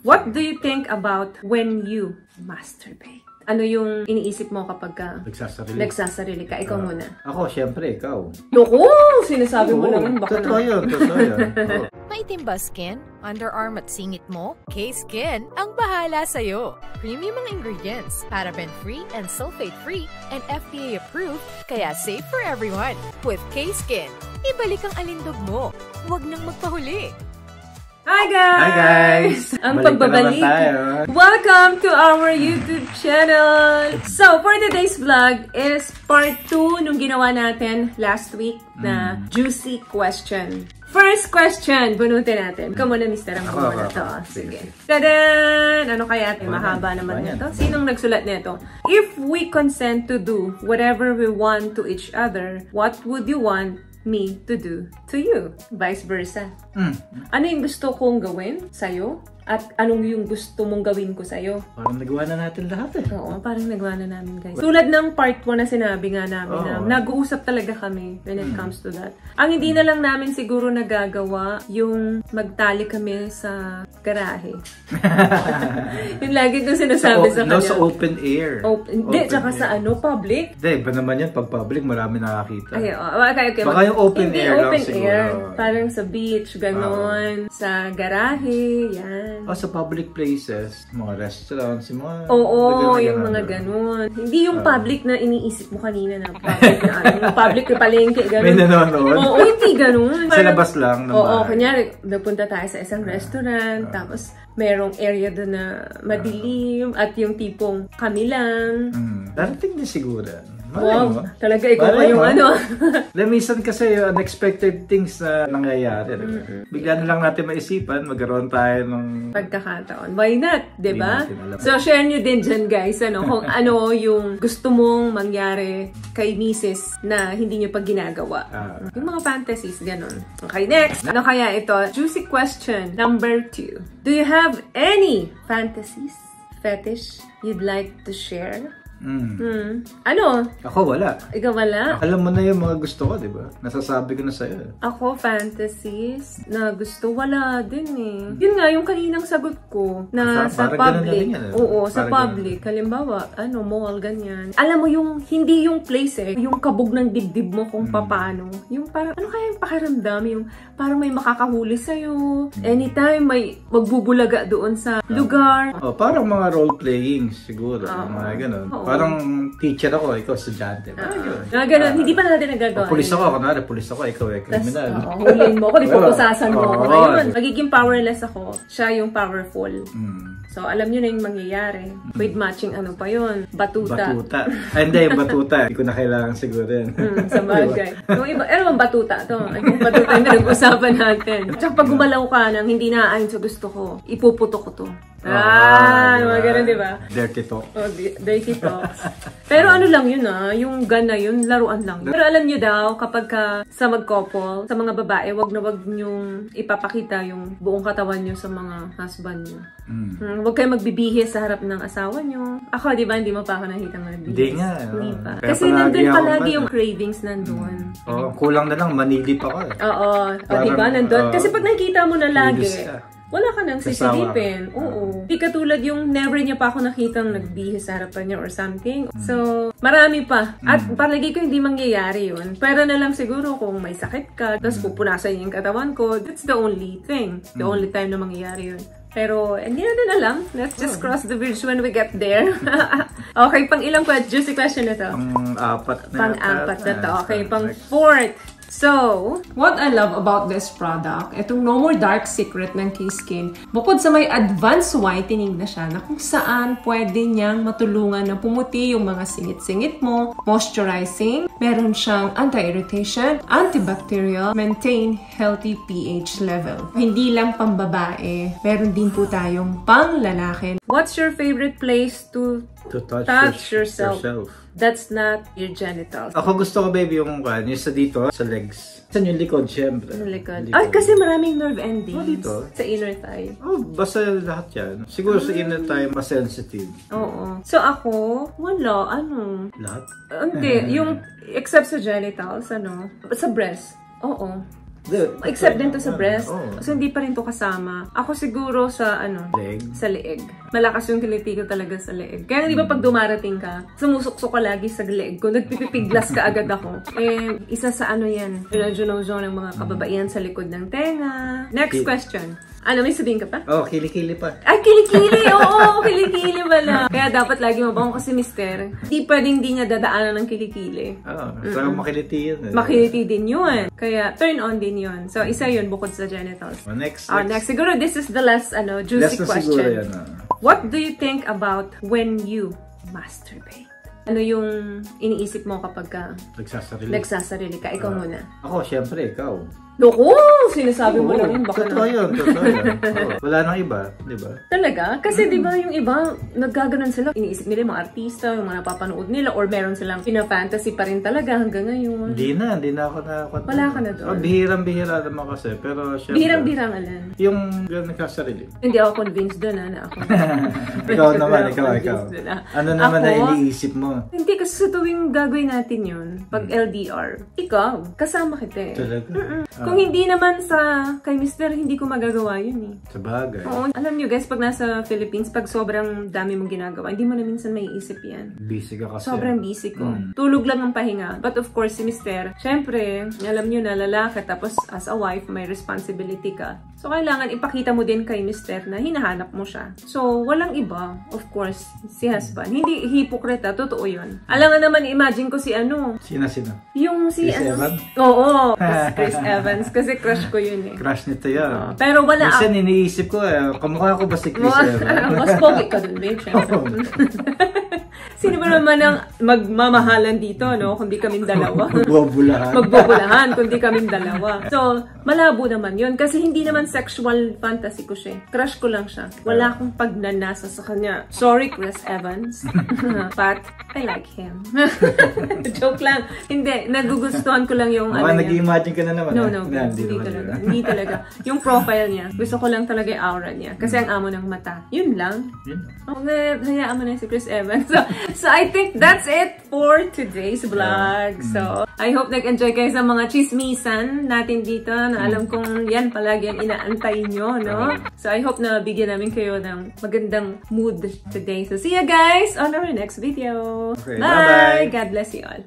What do you think about when you masturbate? Ano yung iniisip mo kapag nagsasarili ka? Ikaw muna. Ako, syempre, ikaw. Loko! Sinasabi mo naman baka totoo yun. Maitim ba skin? Underarm at singit mo? K-Skin ang bahala sa'yo. Premium ang ingredients, paraben-free and sulfate-free, and FDA-approved, kaya safe for everyone. With K-Skin, ibalik ang alindog mo. Huwag nang magpahuli. Hi guys! Hi guys! Ang pagbabalik. Welcome to our YouTube channel! So, for today's vlog is part 2 nung ginawa natin last week na juicy question. First question, bunutin natin. Ikaw muna, Mr. Ang muna to. Sige. Tadan! Ano kaya? Mahaba naman nito. Sinong nagsulat nito? If we consent to do whatever we want to each other, what would you want me to do to you? Vice versa. Ano yung gusto kong gawin sa'yo? At anong yung gusto mong gawin ko sa'yo? Parang nagawa na natin lahat eh. Oo, parang nagawa na namin guys. Tulad ng part 1 na sinabi nga namin na nag-uusap talaga kami when it comes to that. Ang hindi na lang namin siguro nagagawa yung magtali kami sa garahe. Yung lagi ko sinasabi sa kanya. Sa open air. Hindi, tsaka sa public. Hindi, ba naman yan? Pag public, marami nakakita. Ay, okay. Baka yung open air lang siguro. Parang sa beach, ganon. Sa garahe, yan. Sa public places, mga restaurants, yung mga... Oo, yung mga ganun. Hindi yung public na iniisip mo kanina na public na ano. Yung public na palengke, ganun. May nanonood? Oo, hindi ganun. Sa labas lang. Oo, kunyari, napunta tayo sa isang restaurant, tapos merong area doon na madilim, at yung tipong kami lang. Darating din siguro. Wow, talaga ikaw pa yung ano. Minsan kasi yung unexpected things na nangyayari. Bigla na lang natin maisipan, magkaroon tayo ng pagkakataon. Why not? Diba? So, share nyo din dyan guys, kung ano yung gusto mong mangyari kay misis na hindi nyo pa ginagawa. Yung mga fantasies, ganun. Okay, next. Ano kaya ito? Juicy question number 2. Do you have any fantasies, fetish you'd like to share? Ano? Ako wala. Ikaw wala? Alam mo na yung mga gusto ko, di ba? Nasasabi ko na sa'yo. Ako, fantasies na gusto, wala din eh. Yun nga, yung kaninang sagot ko na sa public. Oo, sa public. Halimbawa, mall, ganyan. Alam mo yung, hindi yung place yung kabog ng dibdib mo kung paano. Yung parang, ano kaya yung pakiramdam? Yung parang may makakahuli sa'yo. Anytime may magbubulaga doon sa lugar. Parang mga role-playing siguro. Mga ganun. Parang teacher ako, ikaw estudyante. Ganun, hindi pa natin nagagawa. Pulis ako, pulis ako, ikaw criminal. Hulin mo ako, di pupusasan mo ako ngayon. Magiging powerless ako, siya yung powerful. So, alam nyo na yung mangyayari. With matching pa yun? Batuta. Ay, hindi, yung batuta. Hindi ko na kailangan siguro yan. Sa bagay. Yung iba, bang batuta to? Yung batuta yung nag-usapan natin. Tsaka pag gumalaw ka nang hindi naayon sa gusto ko, ipuputo ko to. Mga ganun, di ba? Dirty talk. Dirty talks. Pero ano lang yun yung gun na yun, laruan lang yun. Pero alam nyo daw, kapag sa mag-couple, sa mga babae, wag na wag nyong ipapakita yung buong katawan nyo sa mga husband nyo. Huwag kayo magbibihis sa harap ng asawa nyo. Ako, di ba, hindi mo pa ako nakita magbibihis? Hindi nga. Hindi pa. Kasi nandun palagi yung cravings nandun. Kulang na lang, manilip ako eh. Oo. Di ba, nandun? Kasi pag nakikita mo na lagi, wala ka nang sisilipin. Oo. Di katulad yung never niya pa ako nakitang nagbihis sa harapan niya or something. So, marami pa. At palagi ko hindi mangyayari yun. Pero na lang siguro kung may sakit ka, tapos pupunasan niya yung katawan ko, that's the only thing. The only time na mangyayari yun. Pero, hindi natin alam. Let's just cross the bridge when we get there. Okay, pang ilang juicy question na to? Pang-apat na to. Okay, pang-4th. So, what I love about this product, itong No More Dark Secret ng K-Skin, bukod sa may advanced whitening na siya, na kung saan pwede niyang matulungan na pumuti yung mga singit-singit mo, moisturizing, meron siyang anti-irritation, antibacterial, maintain healthy pH level. Hindi lang pambabae, meron din po tayong pang lalaki. What's your favorite place to touch yourself? That's not your genitals. Ako gusto ko, baby, yung sa dito, sa legs. Saan yung likod, syempre. Likod. Ay, kasi maraming nerve endings. Dito? Sa inner thigh. Basta lahat yan. Siguro sa inner thigh, mas sensitive. Oo. So ako, wala. Lahat? Hindi. Yung, except sa genitals, sa breast. Oo. Except din to sa breast. Oh. So, hindi pa rin to kasama. Ako siguro sa, Leg. sa leeg. Malakas yung kiliti ko talaga sa leeg. Kaya di ba pag dumarating ka, sumusuksok ka lagi sa leeg ko, nagpipipiglas ka agad ako. Isa sa yan, ng mga kababaihan sa likod ng tenga. Next question. May sabihin ka pa? Kilikili pa. Ay, kilikili! Oo, kilikili pala. Kaya dapat lagi mabango kasi mister, di pwedeng di niya dadaanan ng kilikili. So makiliti yun. Makiliti din yun. Kaya turn on din yun. So, isa yun bukod sa genitals. Next. Siguro this is the last juicy question. Siguro yan. What do you think about when you masturbate? Ano yung iniisip mo kapag ka nagsasarili ka? Ikaw muna. Ako, syempre, ikaw. Loko! Sinasabi mo lang yun. Baka totoo yun. Wala nang iba, di ba? Talaga? Kasi di ba yung iba, naggaganon sila. Iniisip nila yung mga artista, yung mga napapanood nila, or meron silang pina-fantasy pa rin talaga hanggang ngayon. Hindi na ako nakakot. Wala ka na doon. Bihirang-bihira naman kasi, pero syempre. Bihirang-bihirang alam. Yung nagkasarili. Hindi ako convinced doon na ako. Ikaw naman, ikaw. Ano naman na iniisip mo? Hindi, kasi sa tuwing gagawin natin yun, pag LDR, ikaw, kasama kita eh. Talaga? Kung hindi naman kay Mr., hindi ko magagawa yun eh. Sa bagay. Oo. Alam nyo guys, pag nasa Philippines, pag sobrang dami mong ginagawa, hindi mo na minsan may isip yan. Busy ka kasi. Sobrang busy ko. Tulog lang ang pahinga. But of course, si Mr., syempre, alam nyo na lalaki, tapos as a wife, may responsibility ka. So, kailangan ipakita mo din kay Mr. na hinahanap mo siya. So, walang iba. Of course, si husband. Hindi hipokrita. Totoo yun. Alam nga naman, imagine ko si Sino? Yung si Chris Evans? Oo. Chris Evans. Kasi crush ko yun eh. Crush nito yan. Pero wala Minsan iniisip ko kamukha ko ba si Chris Evans? Mas pogi ka dun, babe. Sino ba naman ang magmamahalan dito, no? Kundi kaming dalawa. Magbubulahan, kundi kaming dalawa. So, malabo naman yun. Kasi hindi naman sexual fantasy ko siya. Crush ko lang siya. Wala akong pagnanasa sa kanya. Sorry, Chris Evans. But, I like him. Joke lang. Hindi, nagugustuhan ko lang yung nag-imagine ka na naman. No, hindi talaga. Yung profile niya. Gusto ko lang talaga yung aura niya. Kasi ang amo ng mata. Yun lang. Hayaan mo na si Chris Evans. So, I think that's it for today's vlog. So, I hope nag-enjoy kayo sa mga chismisan natin dito na alam kong yan palagi ang inaantay nyo, no? So, I hope na bigyan namin kayo ng magandang mood today. So, see you guys on our next video. Okay, bye! God bless you all.